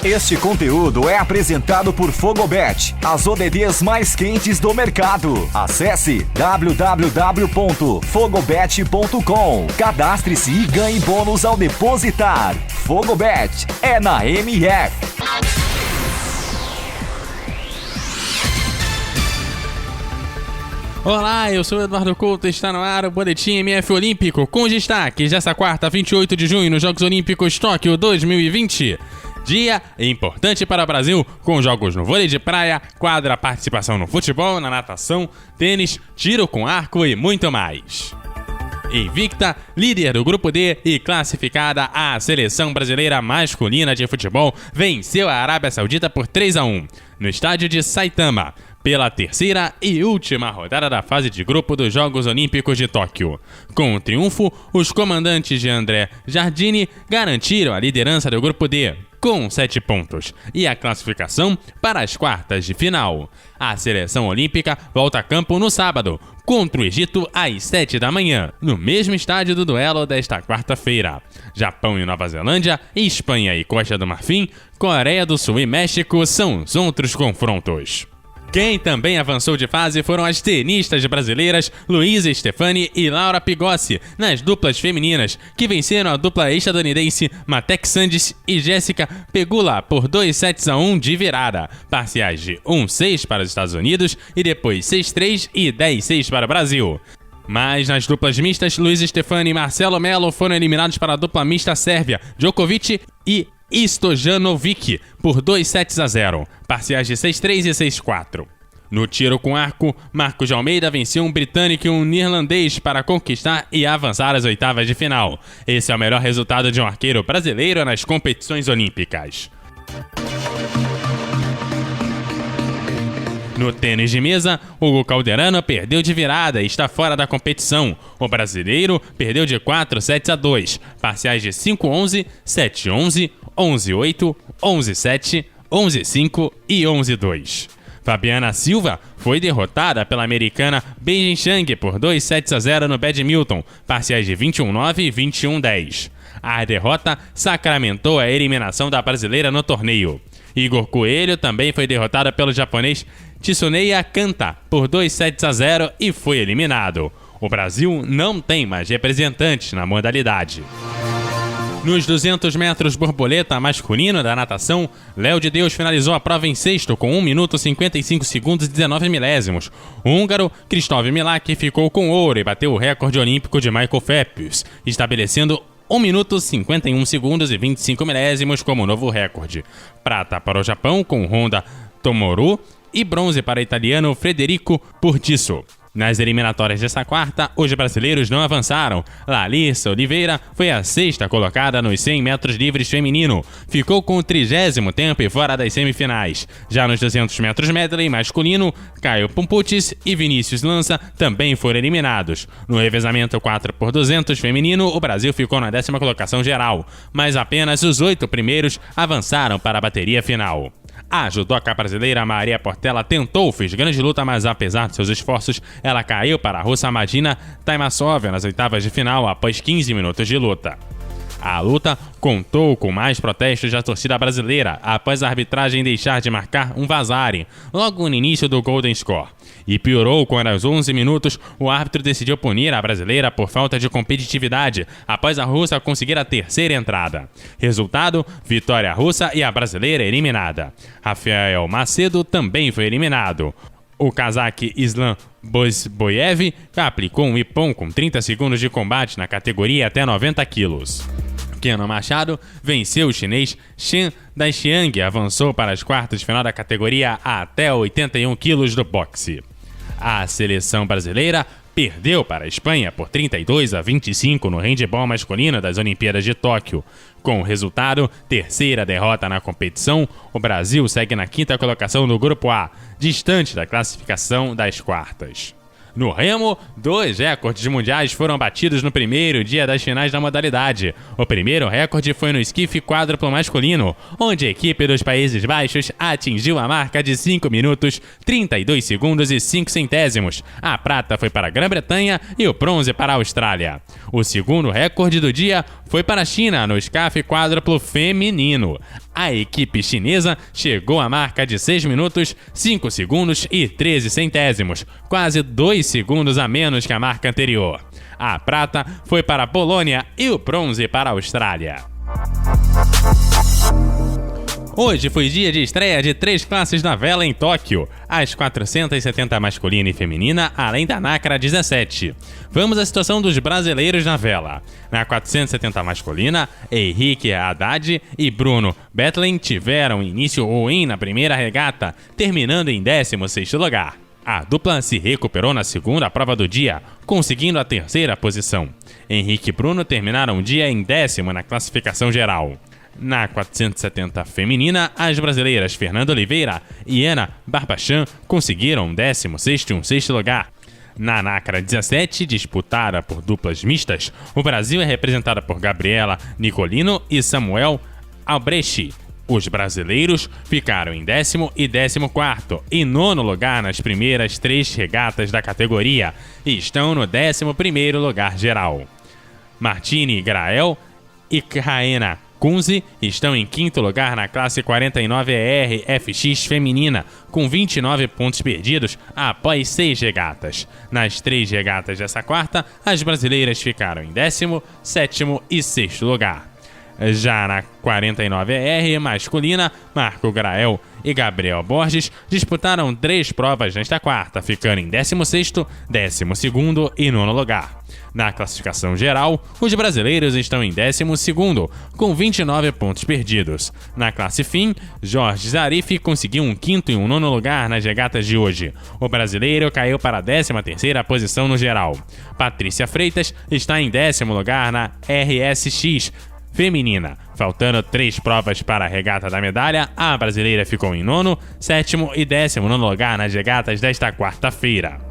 Este conteúdo é apresentado por Fogobet, as ODDs mais quentes do mercado. Acesse www.fogobet.com. Cadastre-se e ganhe bônus ao depositar. Fogobet é na MF. Olá, eu sou o Eduardo Couto e está no ar o Boletim MF Olímpico, com destaques dessa quarta, 28 de junho, nos Jogos Olímpicos Tóquio 2020. Dia importante para o Brasil, com jogos no vôlei de praia, quadra, participação no futebol, na natação, tênis, tiro com arco e muito mais. Invicta, líder do Grupo D e classificada, a seleção brasileira masculina de futebol venceu a Arábia Saudita por 3-1, no estádio de Saitama, pela terceira e última rodada da fase de grupo dos Jogos Olímpicos de Tóquio. Com o triunfo, os comandantes de André Jardine garantiram a liderança do Grupo D, com 7 pontos, e a classificação para as quartas de final. A seleção olímpica volta a campo no sábado, contra o Egito às 7 da manhã, no mesmo estádio do duelo desta quarta-feira. Japão e Nova Zelândia, Espanha e Costa do Marfim, Coreia do Sul e México são os outros confrontos. Quem também avançou de fase foram as tenistas brasileiras Luísa Stefani e Laura Pigossi, nas duplas femininas, que venceram a dupla estadunidense Matek Sandis e Jéssica Pegula por 2-1 de virada, parciais de 1-6 para os Estados Unidos e depois 6-3 e 10-6 para o Brasil. Mas nas duplas mistas, Luísa Stefani e Marcelo Melo foram eliminados para a dupla mista sérvia, Djokovic e Stojanovic, por 2-0, parciais de 6-3 e 6-4. No tiro com arco, Marcos de Almeida venceu um britânico e um neerlandês para conquistar e avançar às oitavas de final. Esse é o melhor resultado de um arqueiro brasileiro nas competições olímpicas. No tênis de mesa, Hugo Calderano perdeu de virada e está fora da competição. O brasileiro perdeu de 4-2, parciais de 5-11, 7-11, 11-8, 11-7, 11-5 e 11-2. Fabiana Silva foi derrotada pela americana Beijing Chang por 2-0 no badminton, parciais de 21-9 e 21-10. A derrota sacramentou a eliminação da brasileira no torneio. Igor Coelho também foi derrotado pelo japonês Tsuneya Kanta por 2-0 e foi eliminado. O Brasil não tem mais representantes na modalidade. Nos 200 metros borboleta masculino da natação, Léo de Deus finalizou a prova em sexto com 1 minuto 55 segundos e 19 milésimos. O húngaro Krzysztof Milak ficou com ouro e bateu o recorde olímpico de Michael Phelps, estabelecendo 1 minuto 51 segundos e 25 milésimos como novo recorde. Prata para o Japão com Honda Tomoru e bronze para o italiano Federico Burdisso. Nas eliminatórias desta quarta, os brasileiros não avançaram. Larissa Oliveira foi a sexta colocada nos 100 metros livres feminino. Ficou com o 30º tempo e fora das semifinais. Já nos 200 metros medley masculino, Caio Pumputis e Vinícius Lança também foram eliminados. No revezamento 4x200 feminino, o Brasil ficou na 10ª colocação geral, mas apenas os 8 primeiros avançaram para a bateria final. A judoca brasileira Maria Portela fez grande luta, mas apesar de seus esforços, ela caiu para a russa Madina Taimasova nas oitavas de final após 15 minutos de luta. A luta contou com mais protestos da torcida brasileira após a arbitragem deixar de marcar um vazare logo no início do Golden Score. E piorou quando aos 11 minutos o árbitro decidiu punir a brasileira por falta de competitividade após a russa conseguir a terceira entrada. Resultado, vitória russa e a brasileira eliminada. Rafael Macedo também foi eliminado. O cazaque Islam Bozboyev aplicou um ippon com 30 segundos de combate na categoria até 90 quilos. Kenan Machado venceu o chinês Shen Daixiang e avançou para as quartas de final da categoria até 81 quilos do boxe. A seleção brasileira perdeu para a Espanha por 32-25 no handebol masculino das Olimpíadas de Tóquio. Com o resultado, terceira derrota na competição, o Brasil segue na 5ª colocação do Grupo A, distante da classificação das quartas. No remo, 2 recordes mundiais foram batidos no primeiro dia das finais da modalidade. O primeiro recorde foi no esquife quádruplo masculino, onde a equipe dos Países Baixos atingiu a marca de 5 minutos, 32 segundos e 5 centésimos. A prata foi para a Grã-Bretanha e o bronze para a Austrália. O segundo recorde do dia foi para a China no escafe quádruplo feminino. A equipe chinesa chegou à marca de 6 minutos, 5 segundos e 13 centésimos, quase 2 segundos a menos que a marca anterior. A prata foi para a Polônia e o bronze para a Austrália. Hoje foi dia de estreia de 3 classes da vela em Tóquio, as 470 masculina e feminina, além da NACRA 17. Vamos à situação dos brasileiros na vela. Na 470 masculina, Henrique Haddad e Bruno Betlen tiveram início ruim na primeira regata, terminando em 16º lugar. A dupla se recuperou na segunda prova do dia, conseguindo a 3ª posição. Henrique e Bruno terminaram o dia em 10º na classificação geral. Na 470 feminina, as brasileiras Fernanda Oliveira e Ana Barbachan conseguiram 16º e 6º lugar. Na NACRA 17, disputada por duplas mistas, o Brasil é representado por Gabriela Nicolino e Samuel Albrecht. Os brasileiros ficaram em 10º e 14º e 9º lugar nas primeiras 3 regatas da categoria e estão no 11º lugar geral. Martini Grael e Raena Kunze estão em 5º lugar na classe 49ER FX feminina, com 29 pontos perdidos após 6 regatas. Nas 3 regatas dessa quarta, as brasileiras ficaram em 10º, 7º e 6º lugar. Já na 49ER masculina, Marco Grael e Gabriel Borges disputaram 3 provas nesta quarta, ficando em 16º, 12º e 9º lugar. Na classificação geral, os brasileiros estão em 12º, com 29 pontos perdidos. Na classe fim, Jorge Zarif conseguiu um 5º e um 9º lugar nas regatas de hoje. O brasileiro caiu para a 13ª posição no geral. Patrícia Freitas está em 10º lugar na RSX feminina. Faltando 3 provas para a regata da medalha, a brasileira ficou em 9º, 7º e 19º lugar nas regatas desta quarta-feira.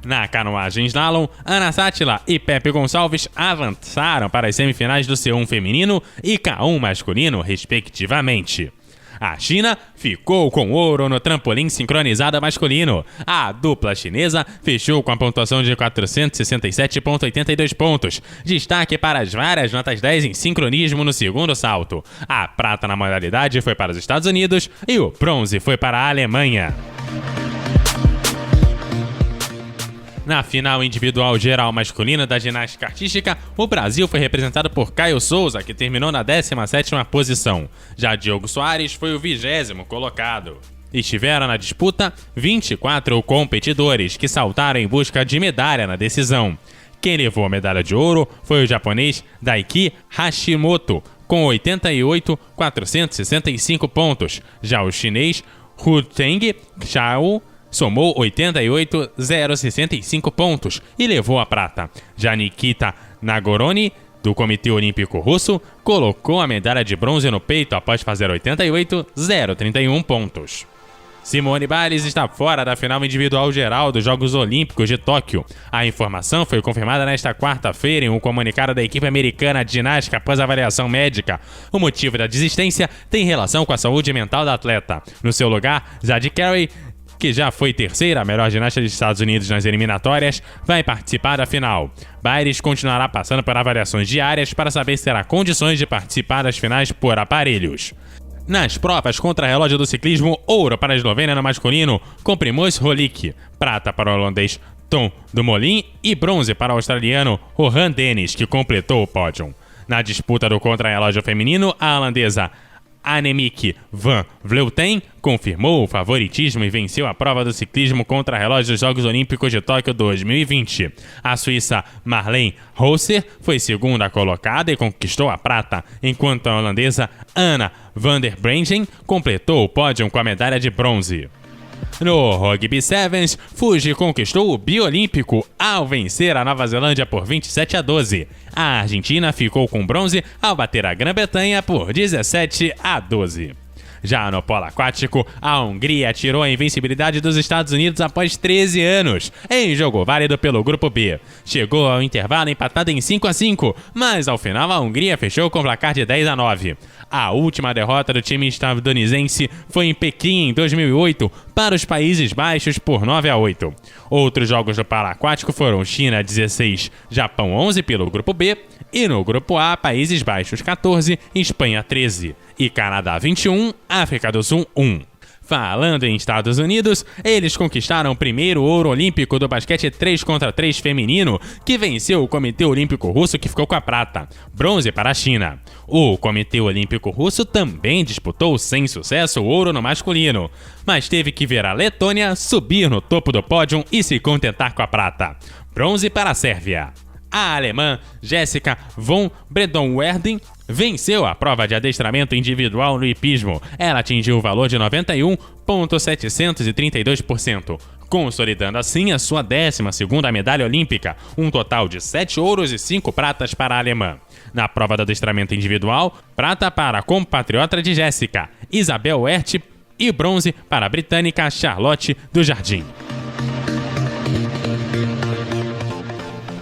Na canoagem slalom, Ana Sátila e Pepe Gonçalves avançaram para as semifinais do C1 feminino e K1 masculino, respectivamente. A China ficou com ouro no trampolim sincronizado masculino. A dupla chinesa fechou com a pontuação de 467,82 pontos. Destaque para as várias notas 10 em sincronismo no segundo salto. A prata na modalidade foi para os Estados Unidos e o bronze foi para a Alemanha. Na final individual geral masculina da ginástica artística, o Brasil foi representado por Caio Souza, que terminou na 17ª posição. Já Diogo Soares foi o 20º colocado. Estiveram na disputa 24 competidores, que saltaram em busca de medalha na decisão. Quem levou a medalha de ouro foi o japonês Daiki Hashimoto, com 88.465 pontos. Já o chinês Hu Teng Xiao somou 88.065 pontos e levou a prata. Já Nikita Nagorny, do Comitê Olímpico Russo, colocou a medalha de bronze no peito após fazer 88.031 pontos. Simone Biles está fora da final individual geral dos Jogos Olímpicos de Tóquio. A informação foi confirmada nesta quarta-feira em um comunicado da equipe americana de ginástica após avaliação médica. O motivo da desistência tem relação com a saúde mental da atleta. No seu lugar, Zadie Carey, que já foi 3ª melhor ginasta dos Estados Unidos nas eliminatórias, vai participar da final. Biles continuará passando por avaliações diárias para saber se terá condições de participar das finais por aparelhos. Nas provas contra-relógio do ciclismo, ouro para a Eslovênia no masculino, com Primož Roglič, prata para o holandês Tom Dumoulin e bronze para o australiano Rohan Dennis, que completou o pódio. Na disputa do contra-relógio feminino, a holandesa Annemiek van Vleuten confirmou o favoritismo e venceu a prova do ciclismo contra-relógio dos Jogos Olímpicos de Tóquio 2020. A suíça Marlene Rosser foi segunda colocada e conquistou a prata, enquanto a holandesa Anna van der Breggen completou o pódio com a medalha de bronze. No Rugby Sevens, Fuji conquistou o biolímpico ao vencer a Nova Zelândia por 27-12. A Argentina ficou com bronze ao bater a Grã-Bretanha por 17-12. Já no polo aquático, a Hungria tirou a invencibilidade dos Estados Unidos após 13 anos, em jogo válido pelo Grupo B. Chegou ao intervalo empatado em 5-5, mas ao final a Hungria fechou com placar de 10-9. A última derrota do time estadunidense foi em Pequim em 2008 para os Países Baixos por 9-8. Outros jogos do polo aquático foram China 16, Japão 11 pelo Grupo B E no grupo A, Países Baixos 14, Espanha 13 e Canadá 21, África do Sul 1. Falando em Estados Unidos, eles conquistaram o primeiro ouro olímpico do basquete 3 contra 3 feminino, que venceu o Comitê Olímpico Russo, que ficou com a prata, bronze para a China. O Comitê Olímpico Russo também disputou sem sucesso o ouro no masculino, mas teve que ver a Letônia subir no topo do pódio e se contentar com a prata, bronze para a Sérvia. A alemã Jessica von Bredow-Werden venceu a prova de adestramento individual no hipismo. Ela atingiu o valor de 91,732%, consolidando assim a sua 12ª medalha olímpica, um total de 7 ouros e 5 pratas para a alemã. Na prova de adestramento individual, prata para a compatriota de Jessica, Isabel Wert, e bronze para a britânica Charlotte do Jardim.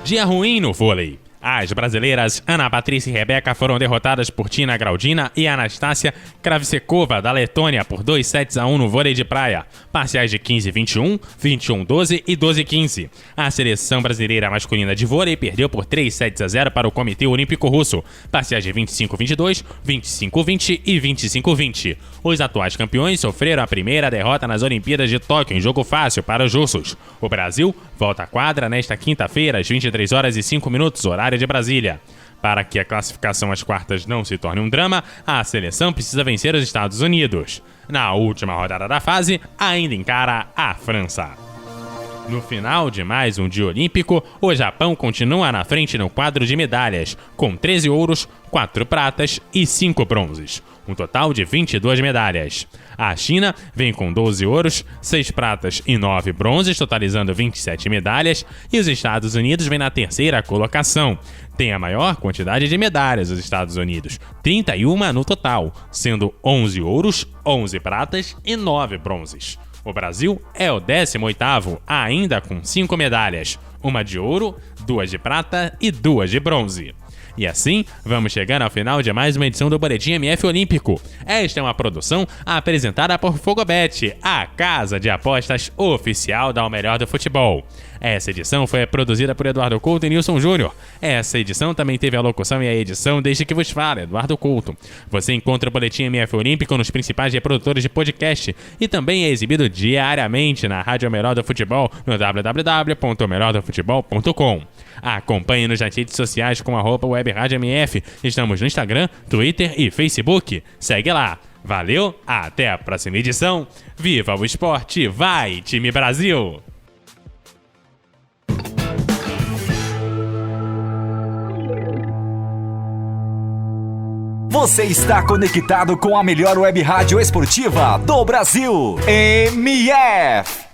Dia ruim no vôlei. As brasileiras Ana Patrícia e Rebeca foram derrotadas por Tina Graudina e Anastácia Kravsekova, da Letônia, por 2-1 no vôlei de praia, parciais de 15-21, 21-12 e 12-15. A seleção brasileira masculina de vôlei perdeu por 3-0 para o Comitê Olímpico Russo, parciais de 25-22, 25-20 e 25-20. Os atuais campeões sofreram a primeira derrota nas Olimpíadas de Tóquio em jogo fácil para os russos. O Brasil volta à quadra nesta quinta-feira às 23h05, horário de Brasília. Para que a classificação às quartas não se torne um drama, a seleção precisa vencer os Estados Unidos. Na última rodada da fase, ainda encara a França. No final de mais um dia olímpico, o Japão continua na frente no quadro de medalhas, com 13 ouros, 4 pratas e 5 bronzes. Um total de 22 medalhas. A China vem com 12 ouros, 6 pratas e 9 bronzes, totalizando 27 medalhas, e os Estados Unidos vem na terceira colocação. Tem a maior quantidade de medalhas os Estados Unidos, 31 no total, sendo 11 ouros, 11 pratas e 9 bronzes. O Brasil é o 18º, ainda com 5 medalhas, uma de ouro, 2 de prata e 2 de bronze. E assim, vamos chegando ao final de mais uma edição do Boletim MF Olímpico. Esta é uma produção apresentada por Fogobet, a casa de apostas oficial da O Melhor do Futebol. Essa edição foi produzida por Eduardo Couto e Nilson Júnior. Essa edição também teve a locução e a edição desde que vos fala, Eduardo Couto. Você encontra o Boletim MF Olímpico nos principais reprodutores de podcast e também é exibido diariamente na Rádio O Melhor do Futebol no www.omelhordofutebol.com. Acompanhe-nos nas redes sociais com @WebRádioMF. Estamos no Instagram, Twitter e Facebook. Segue lá. Valeu, até a próxima edição. Viva o esporte, vai, time Brasil! Você está conectado com a melhor web rádio esportiva do Brasil, MF.